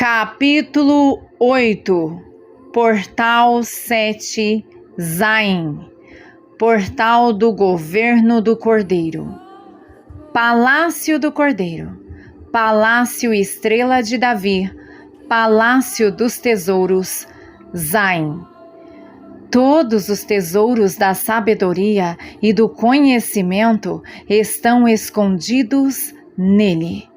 Capítulo 8. Portal 7, Zaim. Portal do Governo do Cordeiro. Palácio do Cordeiro. Palácio Estrela de Davi. Palácio dos Tesouros, Zaim. Todos os tesouros da sabedoria e do conhecimento estão escondidos nele.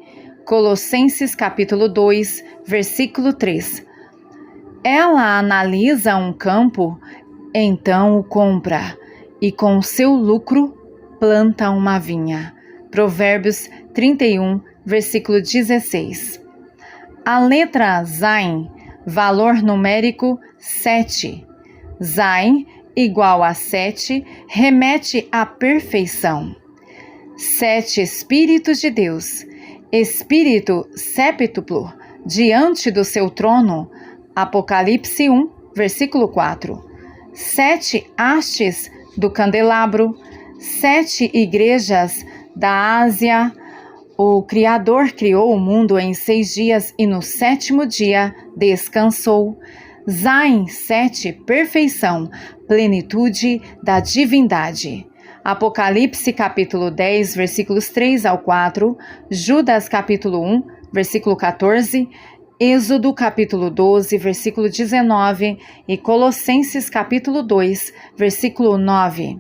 Colossenses capítulo 2, versículo 3. Ela analisa um campo, então o compra, e com seu lucro planta uma vinha. Provérbios 31, versículo 16. A letra Zaim, valor numérico 7. Zaim igual a 7, remete à perfeição. 7 Espíritos de Deus, Espírito séptuplo, diante do seu trono. Apocalipse 1, versículo 4. 7 hastes do candelabro, 7 igrejas da Ásia. O Criador criou o mundo em 6 dias e no 7º dia descansou. Zaim 7, perfeição, plenitude da divindade. Apocalipse capítulo 10, versículos 3 ao 4, Judas capítulo 1, versículo 14, Êxodo capítulo 12, versículo 19 e Colossenses capítulo 2, versículo 9.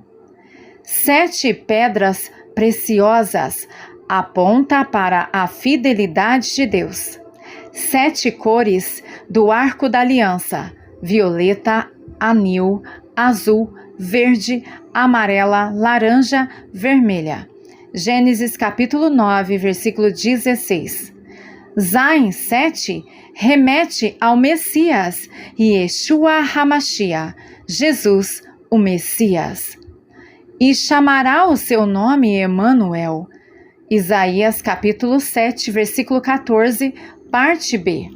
7 pedras preciosas aponta para a fidelidade de Deus. 7 cores do arco da aliança: violeta, anil, azul, verde, amarela, laranja, vermelha. Gênesis capítulo 9, versículo 16. Zaim 7 remete ao Messias, Yeshua HaMashiach, Jesus, o Messias. E chamará o seu nome Emanuel. Isaías capítulo 7, versículo 14, parte B.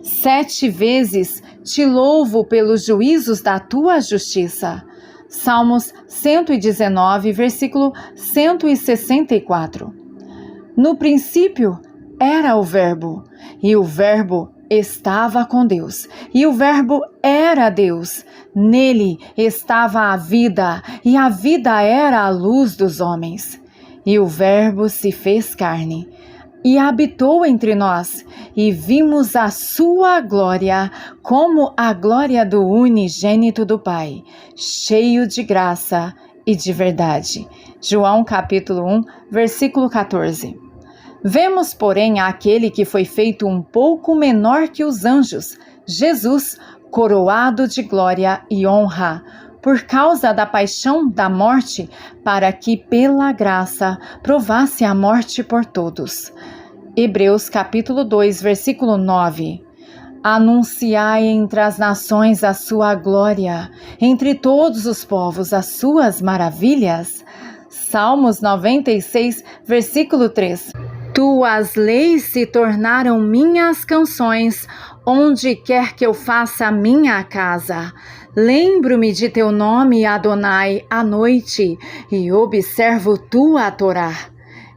7 vezes te louvo pelos juízos da tua justiça. Salmos 119, versículo 164. No princípio era o Verbo, e o Verbo estava com Deus, e o Verbo era Deus. Nele estava a vida, e a vida era a luz dos homens. E o Verbo se fez carne e habitou entre nós, e vimos a sua glória, como a glória do unigênito do Pai, cheio de graça e de verdade. João capítulo 1, versículo 14. Vemos, porém, aquele que foi feito um pouco menor que os anjos, Jesus, coroado de glória e honra, por causa da paixão da morte, para que pela graça provasse a morte por todos. Hebreus capítulo 2, versículo 9. Anunciai entre as nações a sua glória, entre todos os povos as suas maravilhas. Salmos 96, versículo 3. Tuas leis se tornaram minhas canções, onde quer que eu faça a minha casa. Lembro-me de teu nome, Adonai, à noite, e observo tua Torá.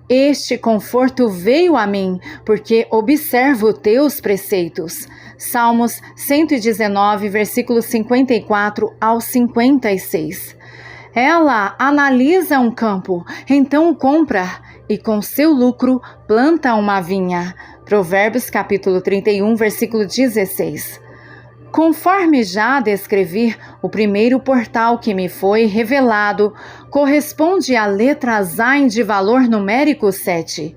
Este conforto veio a mim, porque observo teus preceitos. Salmos 119, versículos 54 ao 56. Ela analisa um campo, então o compra, e com seu lucro planta uma vinha. Provérbios capítulo 31, versículo 16. Conforme já descrevi, o primeiro portal que me foi revelado corresponde à letra Zaim de valor numérico 7.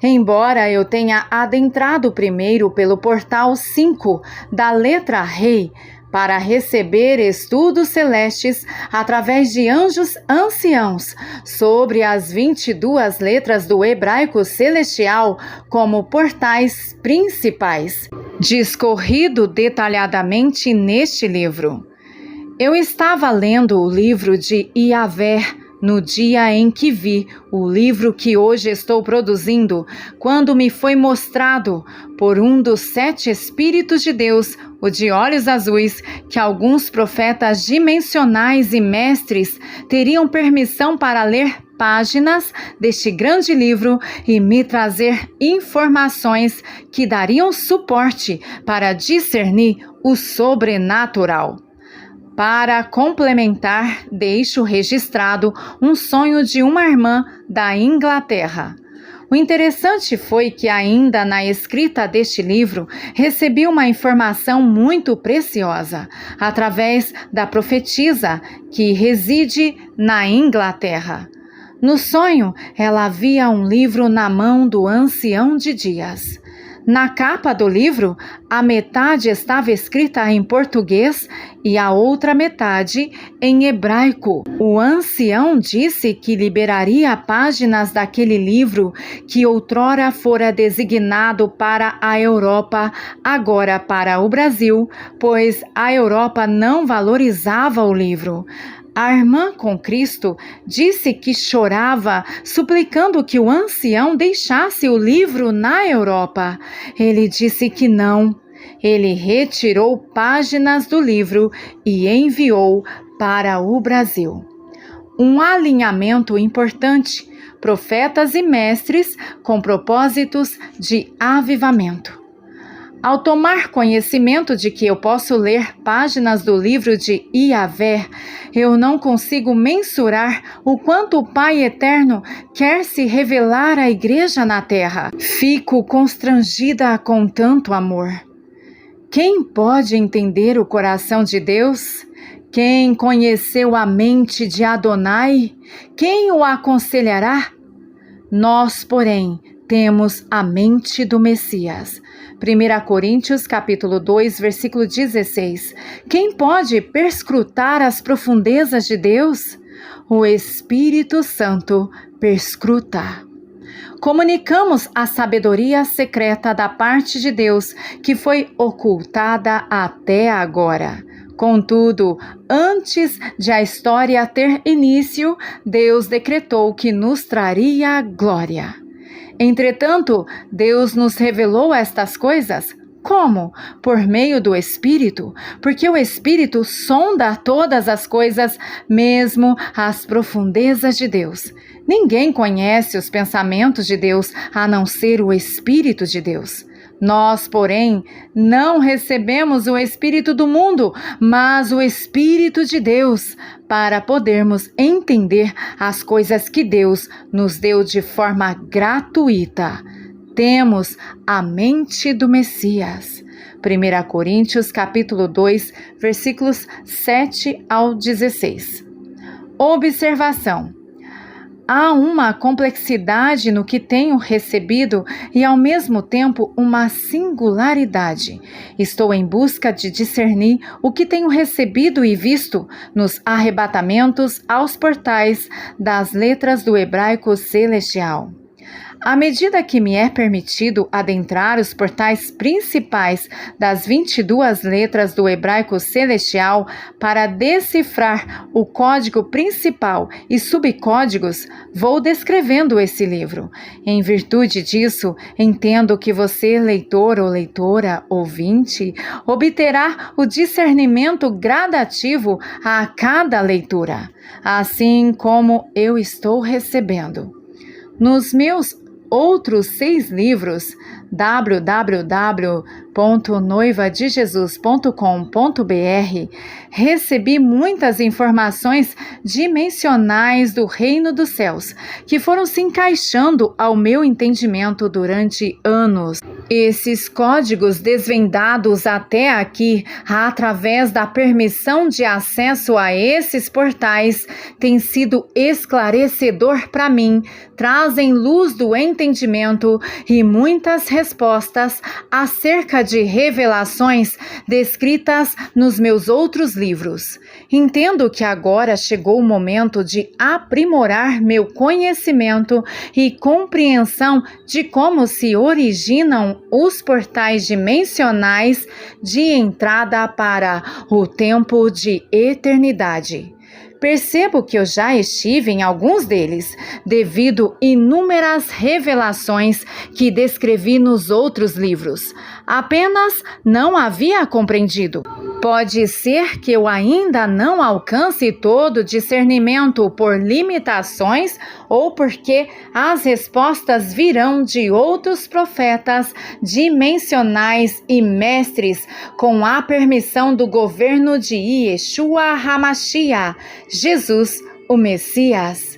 Embora eu tenha adentrado primeiro pelo portal 5 da letra Rei, para receber estudos celestes através de anjos anciãos sobre as 22 letras do hebraico celestial como portais principais, discorrido detalhadamente neste livro. Eu estava lendo o livro de Iavé no dia em que vi o livro que hoje estou produzindo, quando me foi mostrado por um dos 7 Espíritos de Deus, o de olhos azuis, que alguns profetas dimensionais e mestres teriam permissão para ler páginas deste grande livro e me trazer informações que dariam suporte para discernir o sobrenatural. Para complementar, deixo registrado um sonho de uma irmã da Inglaterra. O interessante foi que ainda na escrita deste livro recebi uma informação muito preciosa através da profetisa que reside na Inglaterra. No sonho, ela via um livro na mão do ancião de dias. Na capa do livro, a metade estava escrita em português e a outra metade em hebraico. O ancião disse que liberaria páginas daquele livro que outrora fora designado para a Europa, agora para o Brasil, pois a Europa não valorizava o livro. A irmã com Cristo disse que chorava, suplicando que o ancião deixasse o livro na Europa. Ele disse que não. Ele retirou páginas do livro e enviou para o Brasil. Um alinhamento importante, profetas e mestres com propósitos de avivamento. Ao tomar conhecimento de que eu posso ler páginas do livro de Iavé, eu não consigo mensurar o quanto o Pai Eterno quer se revelar à igreja na terra. Fico constrangida com tanto amor. Quem pode entender o coração de Deus? Quem conheceu a mente de Adonai? Quem o aconselhará? Nós, porém, temos a mente do Messias. 1 Coríntios capítulo 2, versículo 16. Quem pode perscrutar as profundezas de Deus? O Espírito Santo perscruta. Comunicamos a sabedoria secreta da parte de Deus que foi ocultada até agora. Contudo, antes de a história ter início, Deus decretou que nos traria glória. Entretanto, Deus nos revelou estas coisas. Como? Por meio do Espírito, porque o Espírito sonda todas as coisas, mesmo as profundezas de Deus. Ninguém conhece os pensamentos de Deus a não ser o Espírito de Deus. Nós, porém, não recebemos o Espírito do mundo, mas o Espírito de Deus, para podermos entender as coisas que Deus nos deu de forma gratuita. Temos a mente do Messias. 1 Coríntios capítulo 2, versículos 7 ao 16. Observação. Há uma complexidade no que tenho recebido e, ao mesmo tempo, uma singularidade. Estou em busca de discernir o que tenho recebido e visto nos arrebatamentos aos portais das letras do hebraico celestial. À medida que me é permitido adentrar os portais principais das 22 letras do hebraico celestial para decifrar o código principal e subcódigos, vou descrevendo esse livro. Em virtude disso, entendo que você, leitor ou leitora, ouvinte, obterá o discernimento gradativo a cada leitura, assim como eu estou recebendo. Nos meus outros 6 livros, www.noivadejesus.com.br, recebi muitas informações dimensionais do reino dos céus, que foram se encaixando ao meu entendimento durante anos. Esses códigos desvendados até aqui, através da permissão de acesso a esses portais, têm sido esclarecedor para mim, trazem luz do entendimento e muitas respostas acerca de revelações descritas nos meus outros livros. Entendo que agora chegou o momento de aprimorar meu conhecimento e compreensão de como se originam os portais dimensionais de entrada para o tempo de eternidade. Percebo que eu já estive em alguns deles, devido inúmeras revelações que descrevi nos outros livros. Apenas não havia compreendido. Pode ser que eu ainda não alcance todo discernimento por limitações ou porque as respostas virão de outros profetas dimensionais e mestres com a permissão do governo de Yeshua HaMashiach, Jesus, o Messias.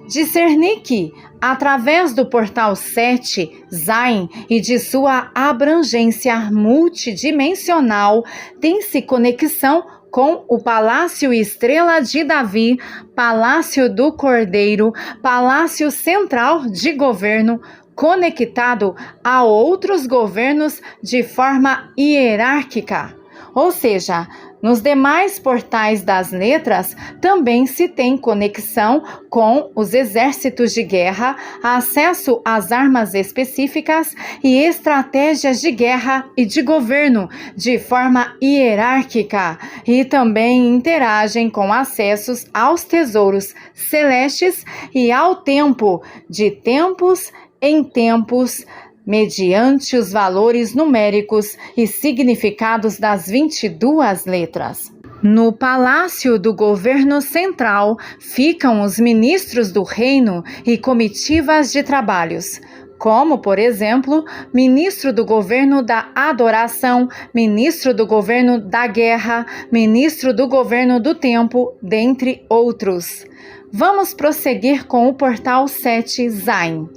Discerni que, através do portal 7, Zain, e de sua abrangência multidimensional, tem-se conexão com o Palácio Estrela de Davi, Palácio do Cordeiro, Palácio Central de Governo, conectado a outros governos de forma hierárquica. Ou seja, nos demais portais das letras também se tem conexão com os exércitos de guerra, acesso às armas específicas e estratégias de guerra e de governo de forma hierárquica, e também interagem com acessos aos tesouros celestes e ao tempo, de tempos em tempos, mediante os valores numéricos e significados das 22 letras. No Palácio do Governo Central ficam os ministros do reino e comitivas de trabalhos, como, por exemplo, ministro do governo da adoração, ministro do governo da guerra, ministro do governo do tempo, dentre outros. Vamos prosseguir com o portal 7 Zain.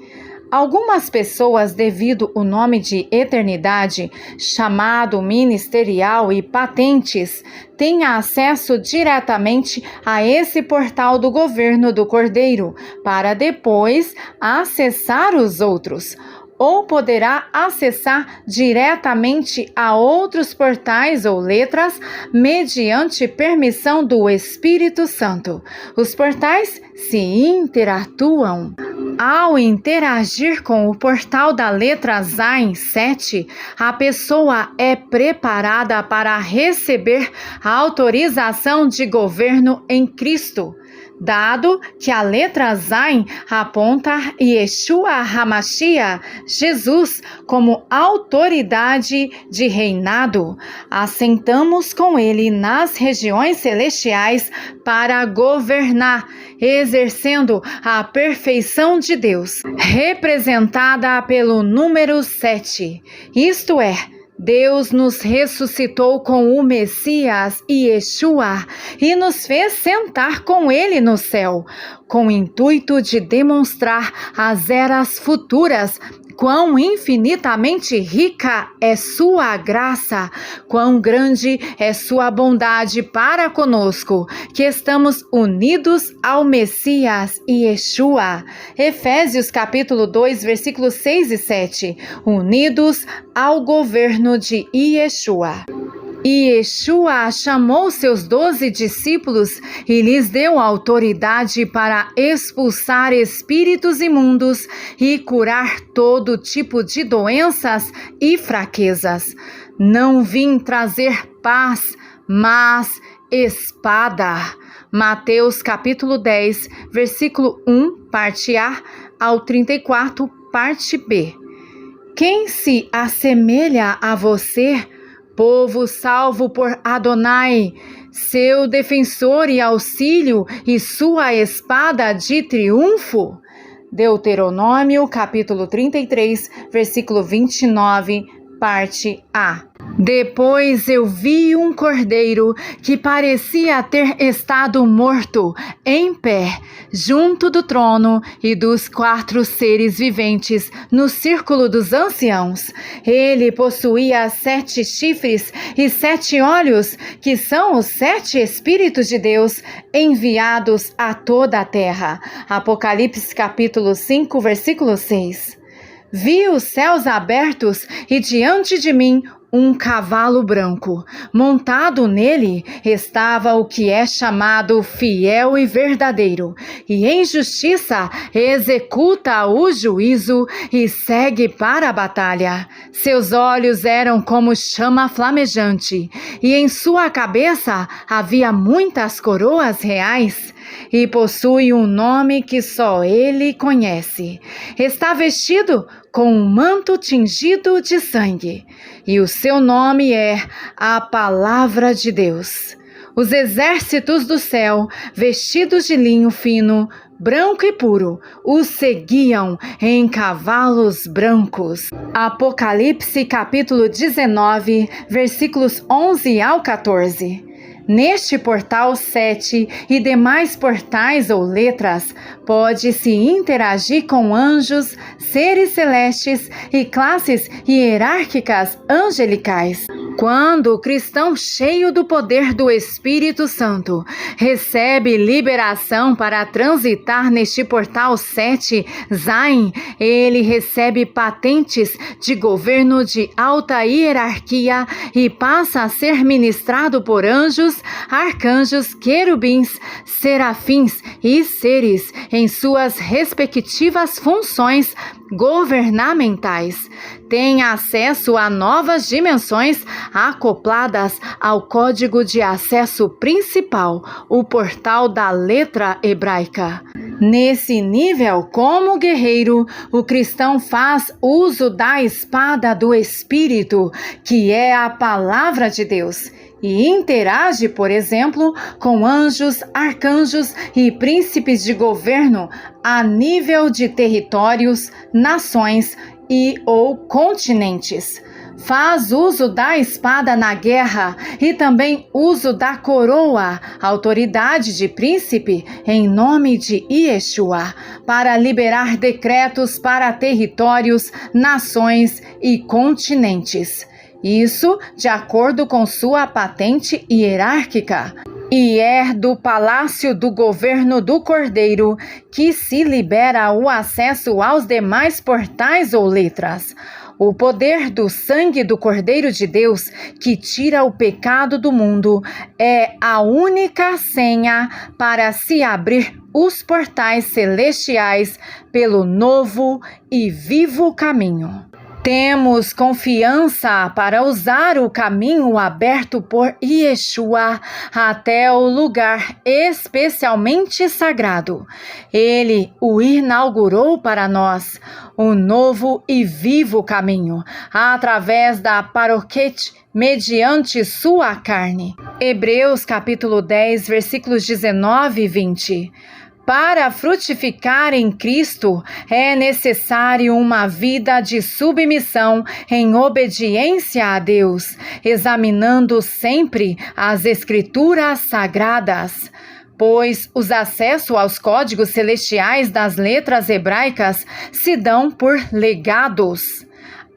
Algumas pessoas, devido ao nome de eternidade, chamado ministerial e patentes, têm acesso diretamente a esse portal do governo do Cordeiro, para depois acessar os outros. Ou poderá acessar diretamente a outros portais ou letras mediante permissão do Espírito Santo. Os portais se interatuam. Ao interagir com o portal da letra Zain 7, a pessoa é preparada para receber a autorização de governo em Cristo. Dado que a letra Zain aponta Yeshua HaMashiach, Jesus, como autoridade de reinado, assentamos com ele nas regiões celestiais para governar, exercendo a perfeição de Deus, representada pelo número 7, isto é, Deus nos ressuscitou com o Messias Yeshua e nos fez sentar com ele no céu, com o intuito de demonstrar às eras futuras quão infinitamente rica é sua graça, quão grande é sua bondade para conosco, que estamos unidos ao Messias Yeshua. Efésios capítulo 2, versículos 6 e 7. Unidos ao governo de Yeshua. E Yeshua chamou seus 12 discípulos e lhes deu autoridade para expulsar espíritos imundos e curar todo tipo de doenças e fraquezas. Não vim trazer paz, mas espada. Mateus capítulo 10, versículo 1, parte A, ao 34, parte B. Quem se assemelha a você, povo salvo por Adonai, seu defensor e auxílio e sua espada de triunfo? Deuteronômio, capítulo 33, versículo 29, parte A. Depois eu vi um cordeiro que parecia ter estado morto, em pé, junto do trono e dos 4 seres viventes, no círculo dos anciãos. Ele possuía 7 chifres e 7 olhos, que são os 7 Espíritos de Deus enviados a toda a terra. Apocalipse capítulo 5, versículo 6. Vi os céus abertos e diante de mim um cavalo branco. Montado nele estava o que é chamado fiel e verdadeiro, e em justiça executa o juízo e segue para a batalha. Seus olhos eram como chama flamejante, e em sua cabeça havia muitas coroas reais, e possui um nome que só ele conhece. Está vestido com um manto tingido de sangue, e o seu nome é a Palavra de Deus. Os exércitos do céu, vestidos de linho fino, branco e puro, os seguiam em cavalos brancos. Apocalipse capítulo 19, versículos 11 ao 14. Neste portal 7 e demais portais ou letras, pode-se interagir com anjos, seres celestes e classes hierárquicas angelicais. Quando o cristão cheio do poder do Espírito Santo recebe liberação para transitar neste portal 7, Zain, ele recebe patentes de governo de alta hierarquia e passa a ser ministrado por anjos, arcanjos, querubins, serafins e seres em suas respectivas funções governamentais. Tem acesso a novas dimensões acopladas ao código de acesso principal, o portal da letra hebraica. Nesse nível, como guerreiro, o cristão faz uso da espada do Espírito, que é a palavra de Deus, e interage, por exemplo, com anjos, arcanjos e príncipes de governo a nível de territórios, nações e ou continentes. Faz uso da espada na guerra e também uso da coroa, autoridade de príncipe, em nome de Yeshua, para liberar decretos para territórios, nações e continentes. Isso de acordo com sua patente hierárquica. E é do palácio do governo do Cordeiro que se libera o acesso aos demais portais ou letras. O poder do sangue do Cordeiro de Deus, que tira o pecado do mundo, é a única senha para se abrir os portais celestiais pelo novo e vivo caminho. Temos confiança para usar o caminho aberto por Yeshua até o lugar especialmente sagrado. Ele o inaugurou para nós, o novo e vivo caminho, através da paroquete, mediante sua carne. Hebreus capítulo 10, versículos 19 e 20. Para frutificar em Cristo, é necessário uma vida de submissão em obediência a Deus, examinando sempre as Escrituras Sagradas. Pois os acessos aos códigos celestiais das letras hebraicas se dão por legados.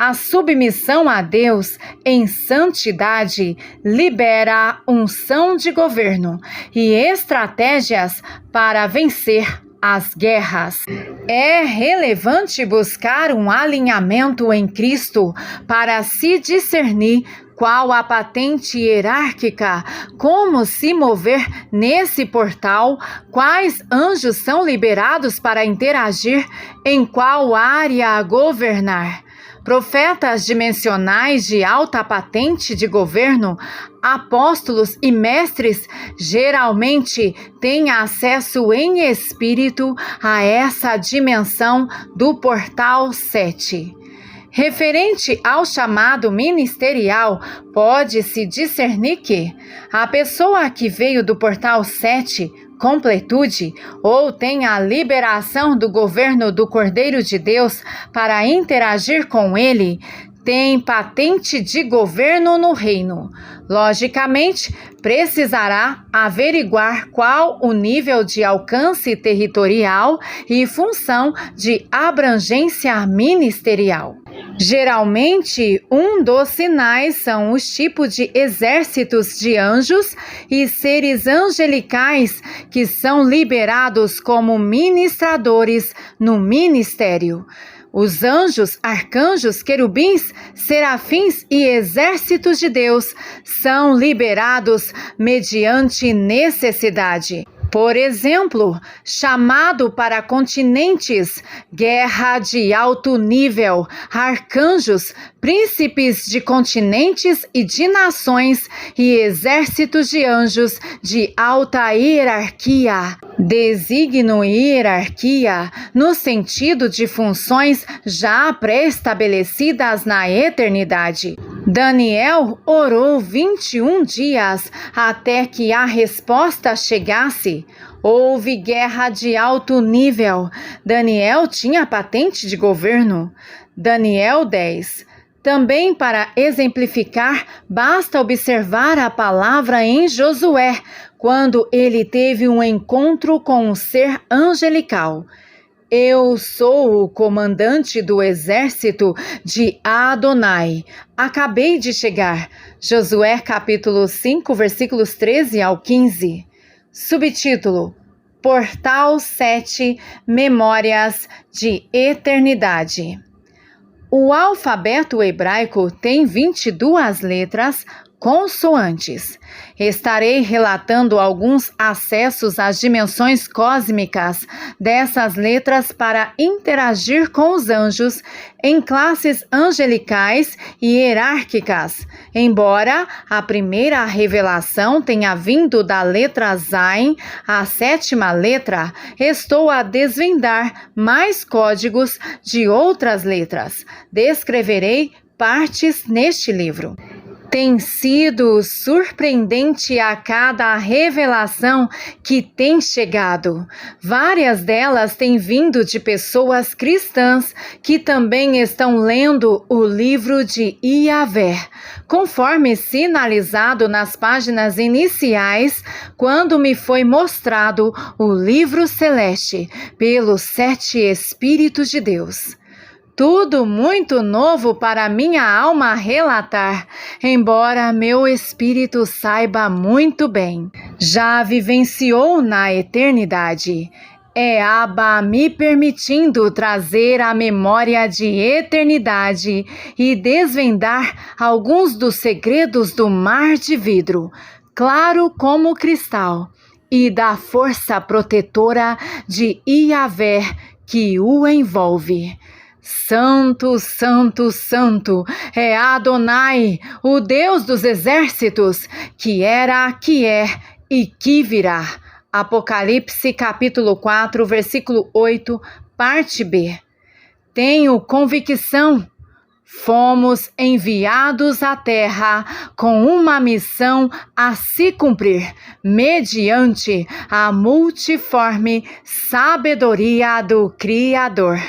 A submissão a Deus em santidade libera unção de governo e estratégias para vencer as guerras. É relevante buscar um alinhamento em Cristo para se discernir qual a patente hierárquica, como se mover nesse portal, quais anjos são liberados para interagir, em qual área governar. Profetas dimensionais de alta patente de governo, apóstolos e mestres geralmente têm acesso em espírito a essa dimensão do portal 7. Referente ao chamado ministerial, pode-se discernir que a pessoa que veio do portal 7, completude, ou tem a liberação do governo do Cordeiro de Deus para interagir com ele, tem patente de governo no reino. Logicamente, precisará averiguar qual o nível de alcance territorial e função de abrangência ministerial. Geralmente, um dos sinais são os tipos de exércitos de anjos e seres angelicais que são liberados como ministradores no ministério. Os anjos, arcanjos, querubins, serafins e exércitos de Deus são liberados mediante necessidade. Por exemplo, chamado para continentes, guerra de alto nível, arcanjos, príncipes de continentes e de nações e exércitos de anjos de alta hierarquia. Designo hierarquia no sentido de funções já pré-estabelecidas na eternidade. Daniel orou 21 dias até que a resposta chegasse. Houve guerra de alto nível. Daniel tinha patente de governo. Daniel 10. Também para exemplificar, basta observar a palavra em Josué, quando ele teve um encontro com um ser angelical. Eu sou o comandante do exército de Adonai. Acabei de chegar. Josué capítulo 5, versículos 13 ao 15. Subtítulo: Portal 7, Memórias de Eternidade. O alfabeto hebraico tem 22 letras consoantes. Estarei relatando alguns acessos às dimensões cósmicas dessas letras para interagir com os anjos em classes angelicais e hierárquicas. Embora a primeira revelação tenha vindo da letra Zayin, a 7ª letra, estou a desvendar mais códigos de outras letras. Descreverei partes neste livro. Tem sido surpreendente a cada revelação que tem chegado. Várias delas têm vindo de pessoas cristãs que também estão lendo o livro de Yahvé, conforme sinalizado nas páginas iniciais, quando me foi mostrado o livro celeste pelos 7 Espíritos de Deus. Tudo muito novo para minha alma relatar, embora meu espírito saiba muito bem. Já vivenciou na eternidade. É Abba me permitindo trazer a memória de eternidade e desvendar alguns dos segredos do mar de vidro, claro como cristal, e da força protetora de Yahvé que o envolve. Santo, santo, santo é Adonai, o Deus dos exércitos, que era, que é e que virá. Apocalipse capítulo 4, versículo 8, parte B. Tenho convicção. Fomos enviados à terra com uma missão a se cumprir, mediante a multiforme sabedoria do Criador.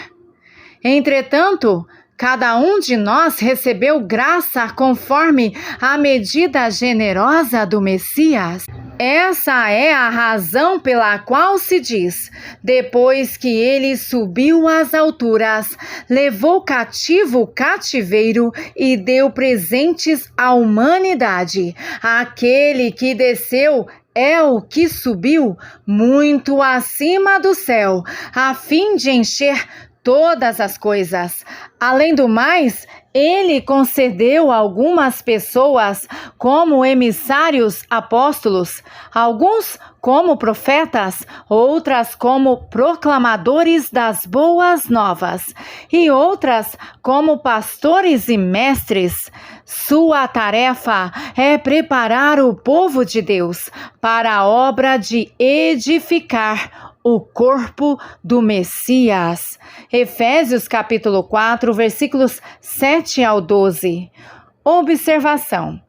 Entretanto, cada um de nós recebeu graça conforme a medida generosa do Messias. Essa é a razão pela qual se diz: depois que ele subiu às alturas, levou cativo o cativeiro e deu presentes à humanidade. Aquele que desceu é o que subiu muito acima do céu, a fim de encher todas as coisas. Além do mais, ele concedeu a algumas pessoas como emissários apóstolos, alguns como profetas, outras como proclamadores das boas novas, e outras como pastores e mestres. Sua tarefa é preparar o povo de Deus para a obra de edificar o corpo do Messias. Efésios capítulo 4, versículos 7 ao 12. Observação.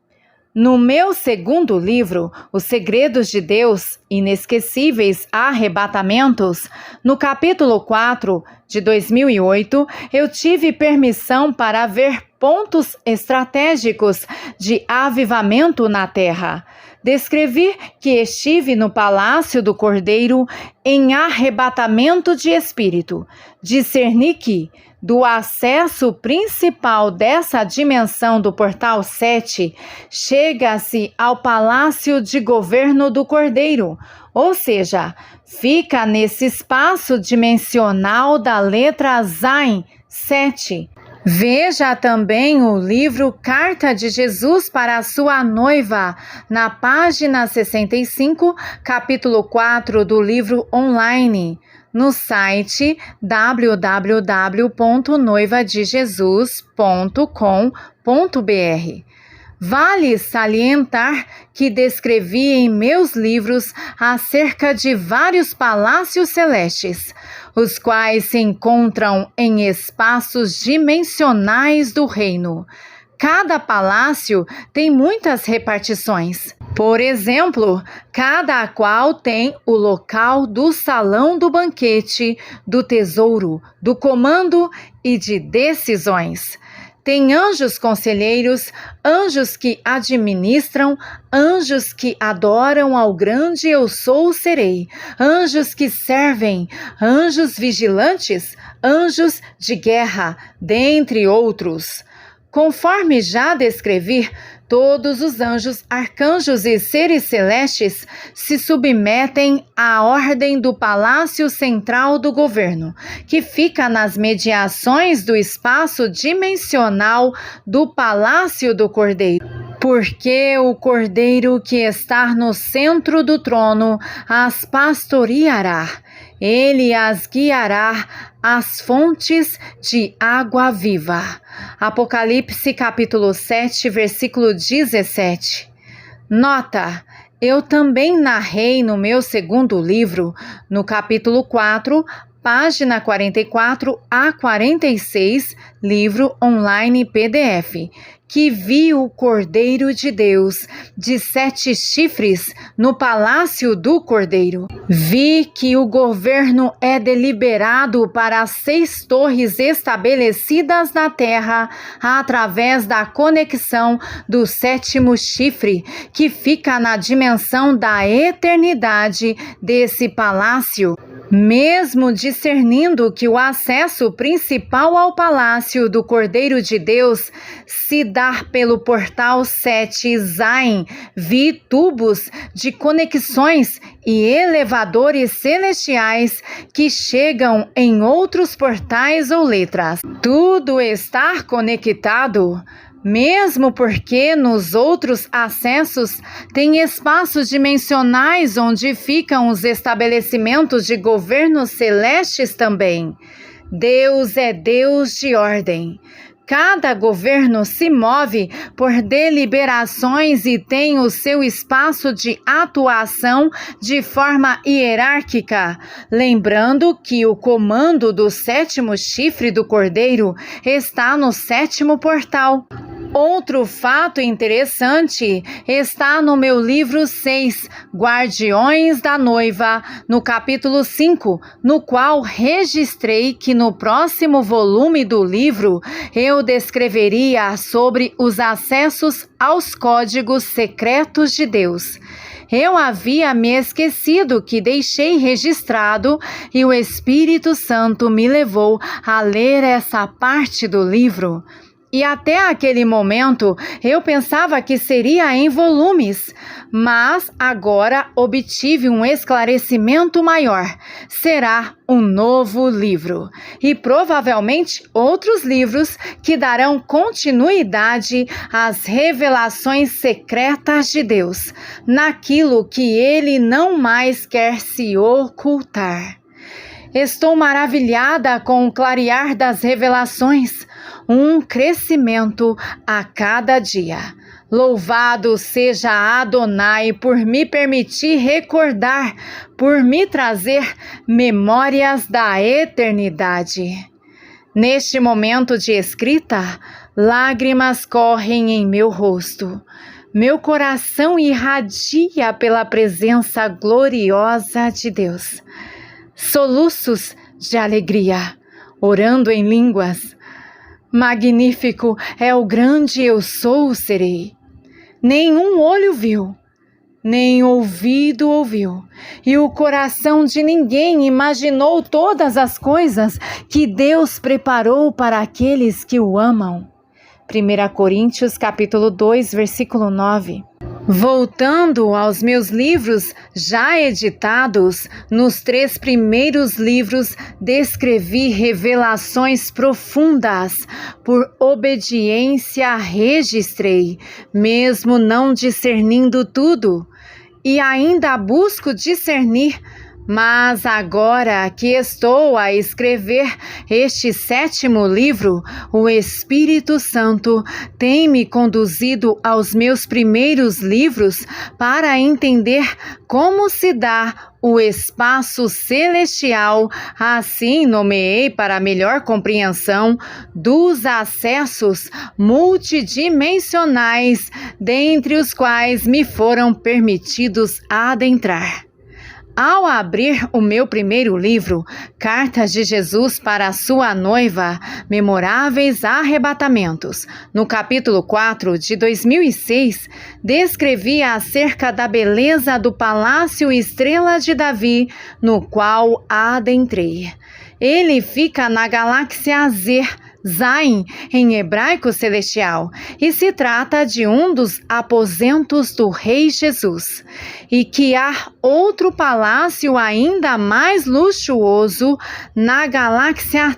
No meu segundo livro, Os Segredos de Deus, Inesquecíveis Arrebatamentos, no capítulo 4 de 2008, eu tive permissão para ver pontos estratégicos de avivamento na Terra. Descrevi que estive no Palácio do Cordeiro em arrebatamento de espírito. Discerni que, do acesso principal dessa dimensão do Portal 7, chega-se ao Palácio de Governo do Cordeiro, ou seja, fica nesse espaço dimensional da letra Zayin, 7. Veja também o livro Carta de Jesus para a sua noiva, na página 65, capítulo 4 do livro online, no site www.noivadejesus.com.br. Vale salientar que descrevi em meus livros acerca de vários palácios celestes, os quais se encontram em espaços dimensionais do reino. Cada palácio tem muitas repartições. Por exemplo, cada qual tem o local do salão do banquete, do tesouro, do comando e de decisões. Tem anjos conselheiros, anjos que administram, anjos que adoram ao grande eu sou serei, anjos que servem, anjos vigilantes, anjos de guerra, dentre outros. Conforme já descrevi, todos os anjos, arcanjos e seres celestes se submetem à ordem do palácio central do governo, que fica nas mediações do espaço dimensional do palácio do Cordeiro. Porque o Cordeiro que está no centro do trono as pastoreará, ele as guiará às fontes de água viva. Apocalipse capítulo 7, versículo 17. Nota: eu também narrei no meu segundo livro, no capítulo 4, página 44 a 46, livro online PDF, que vi o Cordeiro de Deus de 7 chifres no palácio do Cordeiro. Vi que o governo é deliberado para as 6 torres estabelecidas na terra através da conexão do 7º chifre, que fica na dimensão da eternidade desse palácio. Mesmo discernindo que o acesso principal ao palácio do Cordeiro de Deus se dá pelo portal 7 Zain, vi tubos de conexões e elevadores celestiais que chegam em outros portais ou letras. Tudo está conectado. Mesmo porque nos outros acessos tem espaços dimensionais onde ficam os estabelecimentos de governos celestes também. Deus é Deus de ordem. Cada governo se move por deliberações e tem o seu espaço de atuação de forma hierárquica, lembrando que o comando do 7º chifre do Cordeiro está no 7º portal. Outro fato interessante está no meu livro 6, Guardiões da Noiva, no capítulo 5, no qual registrei que no próximo volume do livro eu descreveria sobre os acessos aos códigos secretos de Deus. Eu havia me esquecido que deixei registrado e o Espírito Santo me levou a ler essa parte do livro. E até aquele momento eu pensava que seria em volumes, mas agora obtive um esclarecimento maior. Será um novo livro e provavelmente outros livros que darão continuidade às revelações secretas de Deus, naquilo que Ele não mais quer se ocultar. Estou maravilhada com o clarear das revelações, um crescimento a cada dia. Louvado seja Adonai por me permitir recordar, por me trazer memórias da eternidade. Neste momento de escrita, lágrimas correm em meu rosto. Meu coração irradia pela presença gloriosa de Deus. Soluços de alegria, orando em línguas. Magnífico é o grande eu sou serei. Nenhum olho viu, nem ouvido ouviu, e o coração de ninguém imaginou todas as coisas que Deus preparou para aqueles que o amam. 1 Coríntios capítulo 2, versículo 9. Voltando aos meus livros já editados, nos 3 primeiros livros descrevi revelações profundas, por obediência registrei, mesmo não discernindo tudo, e ainda busco discernir. Mas agora que estou a escrever este 7º livro, o Espírito Santo tem me conduzido aos meus primeiros livros para entender como se dá o espaço celestial, assim nomeei para melhor compreensão dos acessos multidimensionais, dentre os quais me foram permitidos adentrar. Ao abrir o meu primeiro livro, Cartas de Jesus para a sua noiva, Memoráveis Arrebatamentos, no capítulo 4 de 2006, descrevi acerca da beleza do Palácio Estrela de Davi, no qual adentrei. Ele fica na galáxia Zain, em hebraico celestial, e se trata de um dos aposentos do Rei Jesus, e que há outro palácio ainda mais luxuoso na galáxia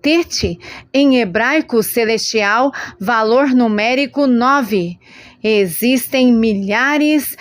Tete, em hebraico celestial, valor numérico 9. Existem milhares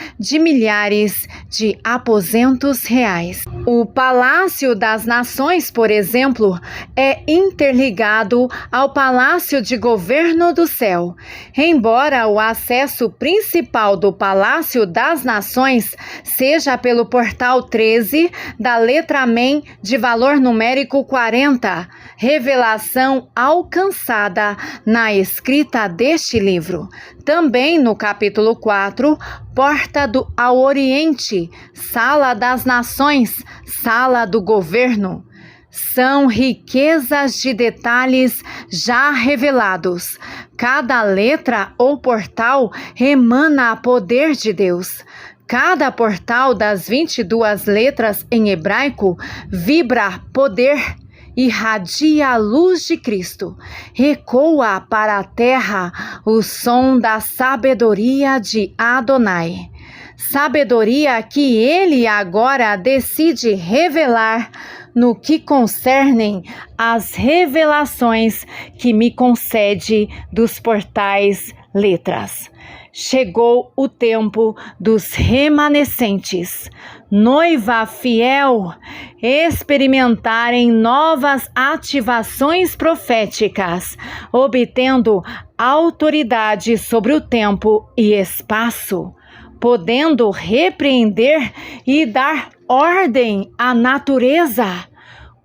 de aposentos reais. O Palácio das Nações, por exemplo, é interligado ao Palácio de Governo do Céu. Embora o acesso principal do Palácio das Nações seja pelo portal 13 da letra Mem de valor numérico 40, revelação alcançada na escrita deste livro. Também no capítulo 4, Porta ao Oriente, Sala das Nações, Sala do Governo. São riquezas de detalhes já revelados. Cada letra ou portal emana poder de Deus. Cada portal das 22 letras em hebraico vibra poder, irradia a luz de Cristo, ecoa para a terra o som da sabedoria de Adonai. Sabedoria que ele agora decide revelar no que concernem as revelações que me concede dos portais letras. Chegou o tempo dos remanescentes, noiva fiel, experimentarem novas ativações proféticas, obtendo autoridade sobre o tempo e espaço, podendo repreender e dar ordem à natureza,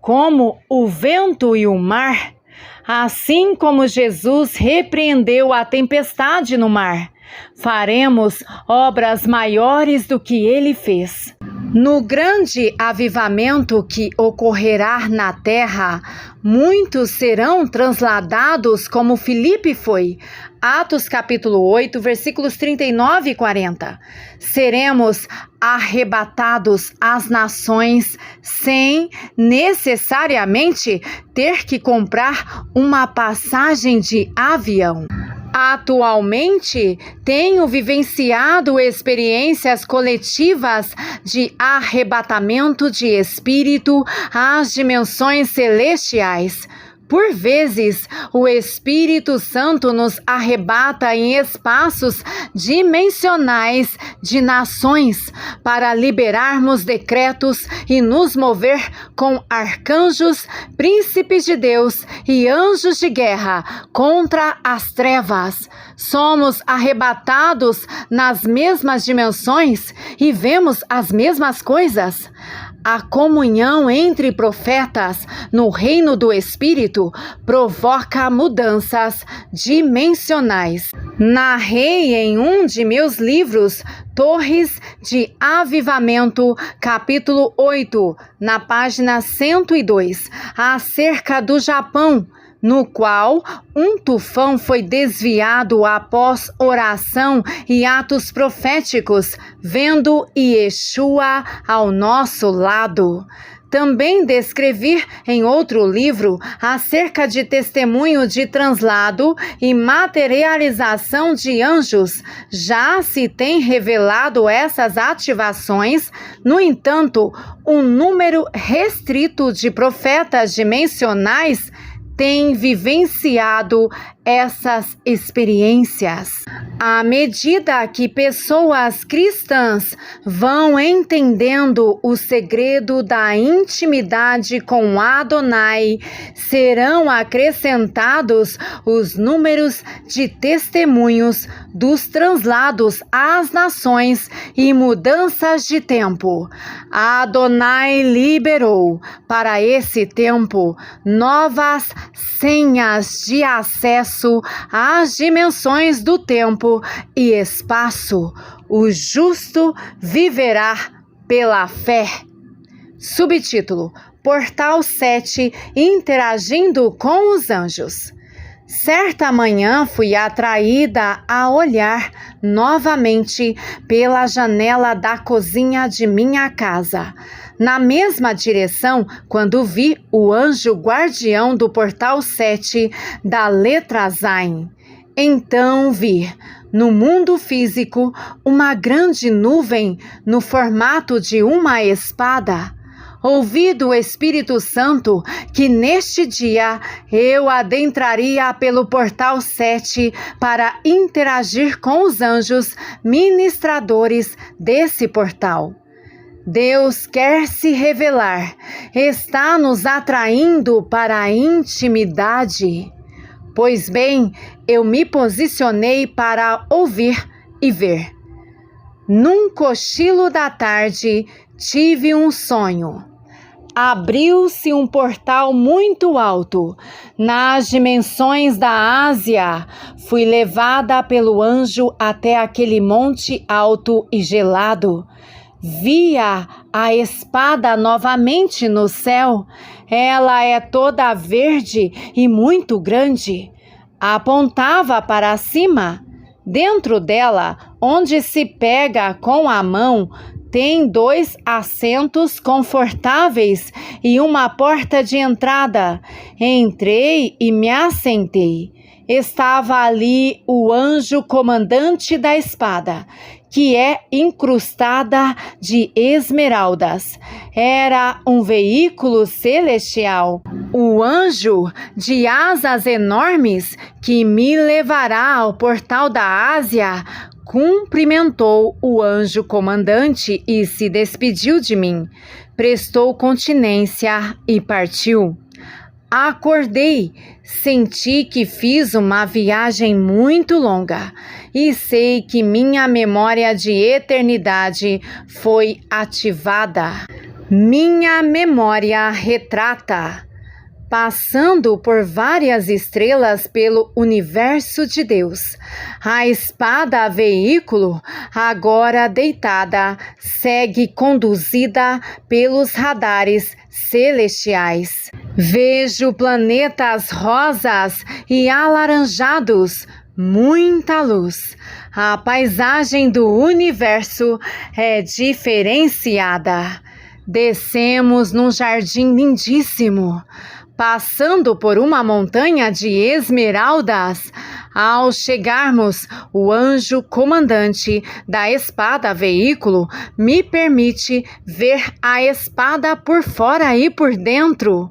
como o vento e o mar, assim como Jesus repreendeu a tempestade no mar. Faremos obras maiores do que ele fez. No grande avivamento que ocorrerá na terra, muitos serão transladados como Filipe foi. Atos capítulo 8, versículos 39 e 40. Seremos arrebatados às nações sem necessariamente ter que comprar uma passagem de avião. Atualmente, tenho vivenciado experiências coletivas de arrebatamento de espírito às dimensões celestiais. Por vezes, o Espírito Santo nos arrebata em espaços dimensionais de nações para liberarmos decretos e nos mover com arcanjos, príncipes de Deus e anjos de guerra contra as trevas. Somos arrebatados nas mesmas dimensões e vemos as mesmas coisas. A comunhão entre profetas no reino do Espírito provoca mudanças dimensionais. Narrei em um de meus livros, Torres de Avivamento, capítulo 8, na página 102, acerca do Japão, no qual um tufão foi desviado após oração e atos proféticos, vendo Yeshua ao nosso lado. Também descrevi em outro livro acerca de testemunho de translado e materialização de anjos. Já se tem revelado essas ativações, no entanto, um número restrito de profetas dimensionais tem vivenciado essas experiências. À medida que pessoas cristãs vão entendendo o segredo da intimidade com Adonai, serão acrescentados os números de testemunhos dos translados às nações e mudanças de tempo. Adonai liberou para esse tempo novas senhas de acesso às dimensões do tempo e espaço. O justo viverá pela fé. Subtítulo: Portal 7, interagindo com os anjos. Certa manhã fui atraída a olhar novamente pela janela da cozinha de minha casa, na mesma direção quando vi o anjo guardião do portal 7 da letra Zain. Então vi, no mundo físico, uma grande nuvem no formato de uma espada. Ouvi do Espírito Santo que neste dia eu adentraria pelo portal 7 para interagir com os anjos ministradores desse portal. Deus quer se revelar, está nos atraindo para a intimidade. Pois bem, eu me posicionei para ouvir e ver. Num cochilo da tarde, tive um sonho. Abriu-se um portal muito alto. Nas dimensões da Ásia, fui levada pelo anjo até aquele monte alto e gelado. Via a espada novamente no céu. Ela é toda verde e muito grande. Apontava para cima. Dentro dela, onde se pega com a mão, tem 2 assentos confortáveis e uma porta de entrada. Entrei e me assentei. Estava ali o anjo comandante da espada, que é incrustada de esmeraldas. Era um veículo celestial. O anjo de asas enormes que me levará ao portal da Ásia cumprimentou o anjo comandante e se despediu de mim. Prestou continência e partiu. Acordei, senti que fiz uma viagem muito longa e sei que minha memória de eternidade foi ativada. Minha memória retrata, passando por várias estrelas pelo universo de Deus. A espada veículo, agora deitada, segue conduzida pelos radares celestiais. Vejo planetas rosas e alaranjados, muita luz. A paisagem do universo é diferenciada. Descemos num jardim lindíssimo, passando por uma montanha de esmeraldas. Ao chegarmos, o anjo comandante da espada veículo me permite ver a espada por fora e por dentro.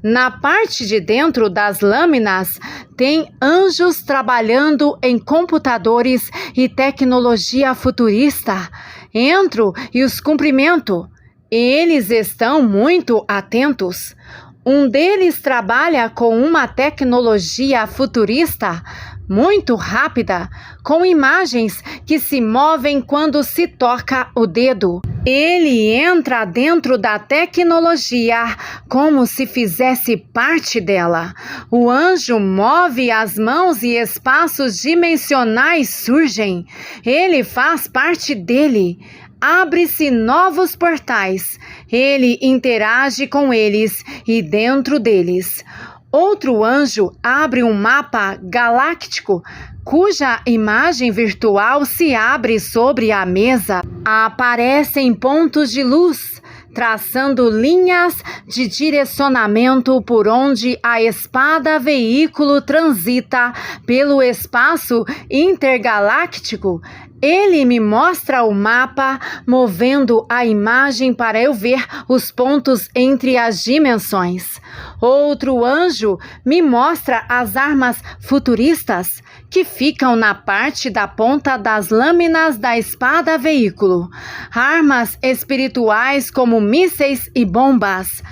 Na parte de dentro das lâminas, tem anjos trabalhando em computadores e tecnologia futurista. Entro e os cumprimento. Eles estão muito atentos. Um deles trabalha com uma tecnologia futurista muito rápida, com imagens que se movem quando se toca o dedo. Ele entra dentro da tecnologia como se fizesse parte dela. O anjo move as mãos e espaços dimensionais surgem. Ele faz parte dele. Abre-se novos portais. Ele interage com eles e dentro deles. Outro anjo abre um mapa galáctico, cuja imagem virtual se abre sobre a mesa. Aparecem pontos de luz, traçando linhas de direcionamento por onde a espada veículo transita pelo espaço intergaláctico. Ele me mostra o mapa, movendo a imagem para eu ver os pontos entre as dimensões. Outro anjo me mostra as armas futuristas que ficam na parte da ponta das lâminas da espada veículo. Armas espirituais como mísseis e bombas.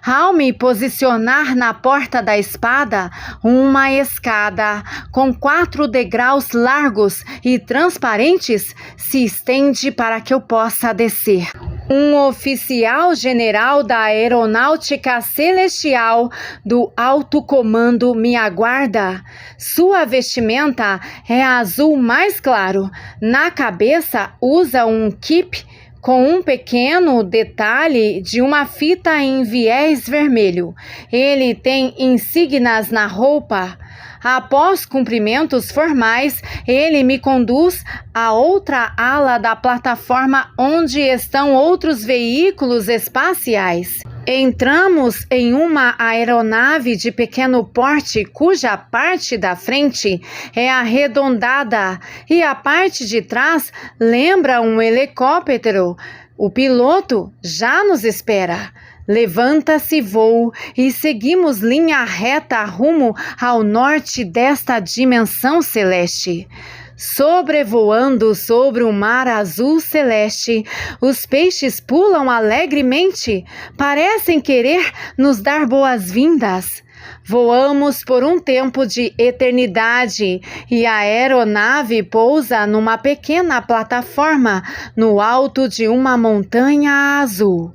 Ao me posicionar na porta da espada, uma escada com 4 degraus largos e transparentes se estende para que eu possa descer. Um oficial general da Aeronáutica Celestial do Alto Comando me aguarda. Sua vestimenta é azul mais claro. Na cabeça usa um kipe com um pequeno detalhe de uma fita em viés vermelho. Ele tem insígnias na roupa. Após cumprimentos formais, ele me conduz a outra ala da plataforma onde estão outros veículos espaciais. Entramos em uma aeronave de pequeno porte cuja parte da frente é arredondada e a parte de trás lembra um helicóptero. O piloto já nos espera. Levanta-se voo e seguimos linha reta rumo ao norte desta dimensão celeste. Sobrevoando sobre o mar azul celeste, os peixes pulam alegremente, parecem querer nos dar boas-vindas. Voamos por um tempo de eternidade e a aeronave pousa numa pequena plataforma no alto de uma montanha azul.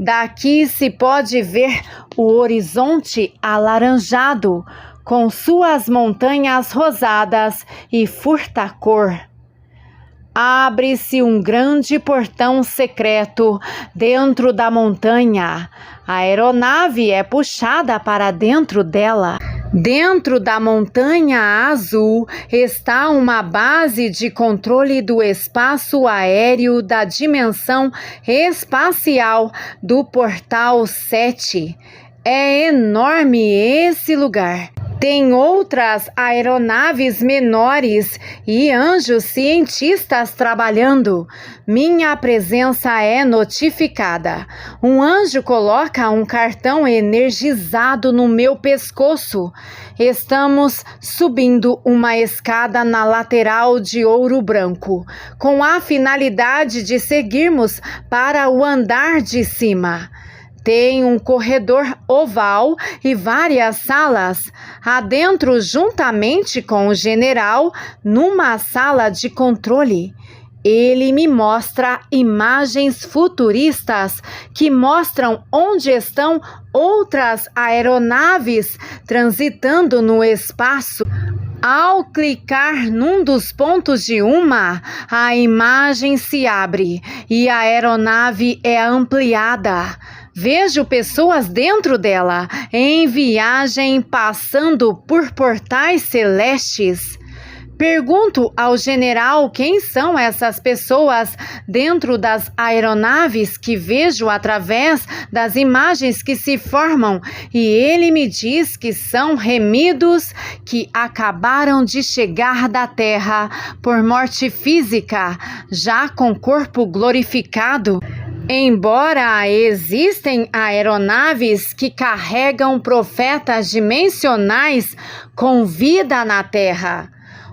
Daqui se pode ver o horizonte alaranjado, com suas montanhas rosadas e furta-cor. Abre-se um grande portão secreto dentro da montanha. A aeronave é puxada para dentro dela. Dentro da montanha azul está uma base de controle do espaço aéreo da dimensão espacial do Portal 7. É enorme esse lugar. Tem outras aeronaves menores e anjos cientistas trabalhando. Minha presença é notificada. Um anjo coloca um cartão energizado no meu pescoço. Estamos subindo uma escada na lateral de ouro branco, com a finalidade de seguirmos para o andar de cima. Tem um corredor oval e várias salas. Adentro, juntamente com o general, numa sala de controle. Ele me mostra imagens futuristas que mostram onde estão outras aeronaves transitando no espaço. Ao clicar num dos pontos de uma, a imagem se abre e a aeronave é ampliada. Vejo pessoas dentro dela, em viagem, passando por portais celestes. Pergunto ao general quem são essas pessoas dentro das aeronaves que vejo através das imagens que se formam, e ele me diz que são remidos que acabaram de chegar da Terra por morte física, já com corpo glorificado. Embora existem aeronaves que carregam profetas dimensionais com vida na Terra,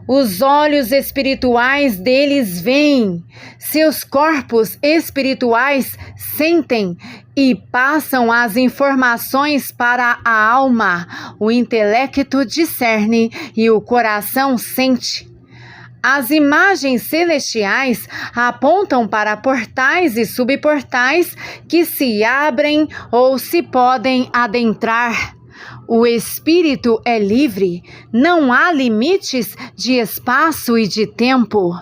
os olhos espirituais deles veem, seus corpos espirituais sentem e passam as informações para a alma, o intelecto discerne e o coração sente. As imagens celestiais apontam para portais e subportais que se abrem ou se podem adentrar. O espírito é livre, não há limites de espaço e de tempo.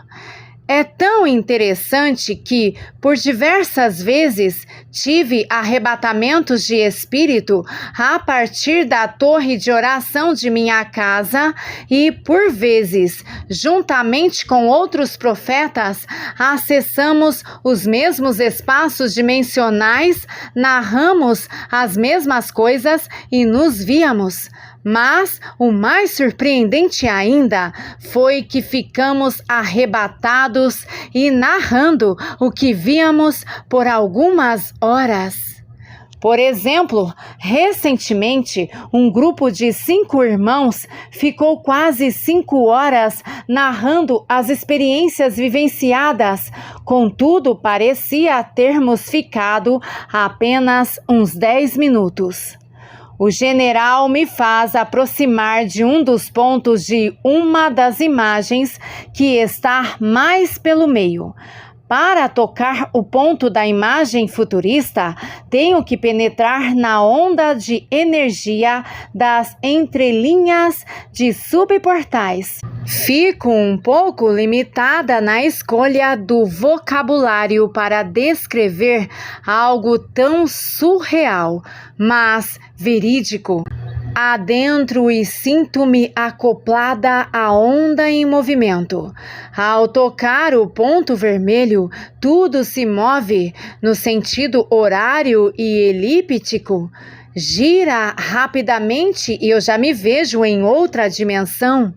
É tão interessante que, por diversas vezes, tive arrebatamentos de espírito a partir da torre de oração de minha casa e, por vezes, juntamente com outros profetas, acessamos os mesmos espaços dimensionais, narramos as mesmas coisas e nos víamos. Mas o mais surpreendente ainda foi que ficamos arrebatados e narrando o que víamos por algumas horas. Por exemplo, recentemente, um grupo de 5 irmãos ficou quase 5 horas narrando as experiências vivenciadas. Contudo, parecia termos ficado apenas uns 10 minutos. O general me faz aproximar de um dos pontos de uma das imagens que está mais pelo meio. Para tocar o ponto da imagem futurista, tenho que penetrar na onda de energia das entrelinhas de subportais. Fico um pouco limitada na escolha do vocabulário para descrever algo tão surreal, mas verídico. Adentro e sinto-me acoplada à onda em movimento. Ao tocar o ponto vermelho, tudo se move no sentido horário e elíptico. Gira rapidamente e eu já me vejo em outra dimensão.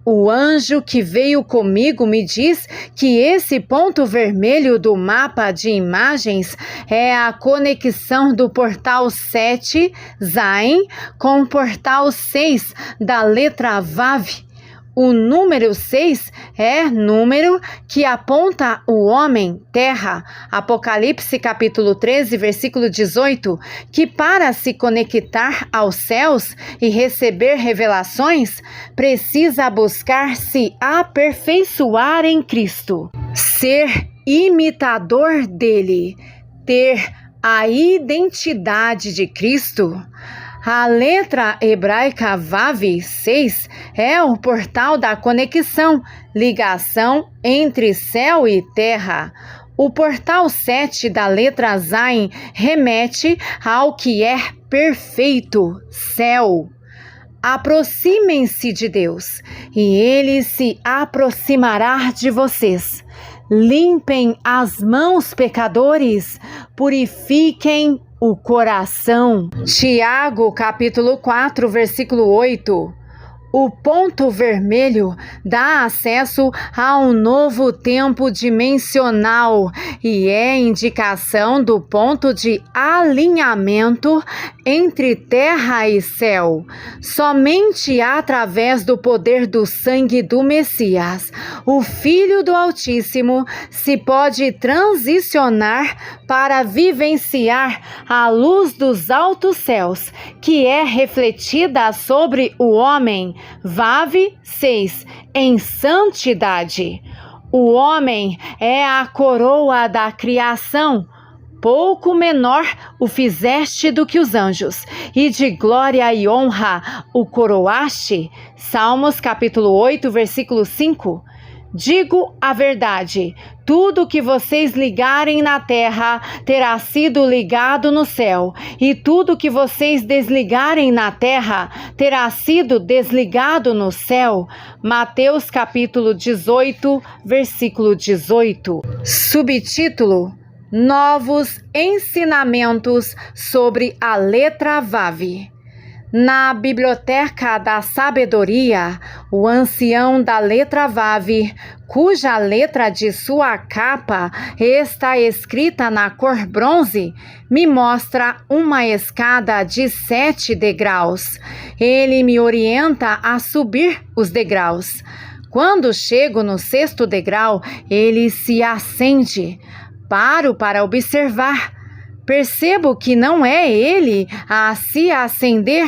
O anjo que veio comigo me diz que esse ponto vermelho do mapa de imagens é a conexão do portal 7, Zain, com o portal 6 da letra Vav. O número 6 é número que aponta o homem, terra, Apocalipse capítulo 13, versículo 18, que para se conectar aos céus e receber revelações, precisa buscar se aperfeiçoar em Cristo, ser imitador dele, ter a identidade de Cristo. A letra hebraica Vav 6 é o portal da conexão, ligação entre céu e terra. O portal 7 da letra Zain remete ao que é perfeito, céu. Aproximem-se de Deus e Ele se aproximará de vocês. Limpem as mãos, pecadores, purifiquem o coração. Tiago, capítulo 4, versículo 8. O ponto vermelho dá acesso a um novo tempo dimensional e é indicação do ponto de alinhamento entre terra e céu. Somente através do poder do sangue do Messias, o Filho do Altíssimo, se pode transicionar para vivenciar a luz dos altos céus, que é refletida sobre o homem. Vav 6, em santidade. O homem é a coroa da criação. Pouco menor o fizeste do que os anjos, e de glória e honra o coroaste. Salmos capítulo 8, versículo 5. Digo a verdade, tudo que vocês ligarem na terra terá sido ligado no céu, e tudo que vocês desligarem na terra terá sido desligado no céu. Mateus capítulo 18, versículo 18. Subtítulo: Novos ensinamentos sobre a letra Vav. Na Biblioteca da Sabedoria, o ancião da letra Vav, cuja letra de sua capa está escrita na cor bronze, me mostra uma escada de 7 degraus. Ele me orienta a subir os degraus. Quando chego no 6º degrau, ele se acende. Paro para observar. Percebo que não é ele a se acender,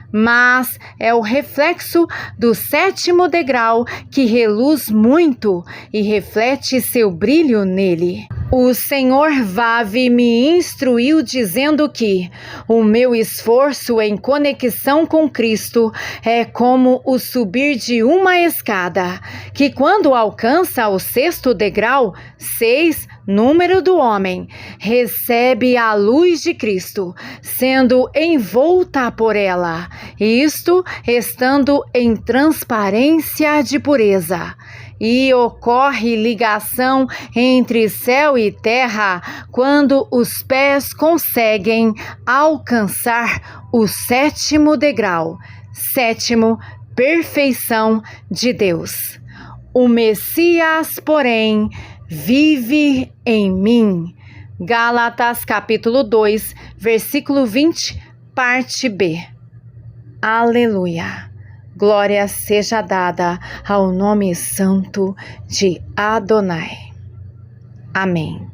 mas é o reflexo do 7º degrau que reluz muito e reflete seu brilho nele. O Senhor Vave me instruiu dizendo que o meu esforço em conexão com Cristo é como o subir de uma escada, que quando alcança o 6º degrau, 6, número do homem, recebe a luz de Cristo, sendo envolta por ela, isto estando em transparência de pureza. E ocorre ligação entre céu e terra quando os pés conseguem alcançar o 7º degrau, 7º, perfeição de Deus. O Messias, porém, vive em mim. Gálatas capítulo 2, versículo 20, parte B. Aleluia! Glória seja dada ao nome santo de Adonai. Amém.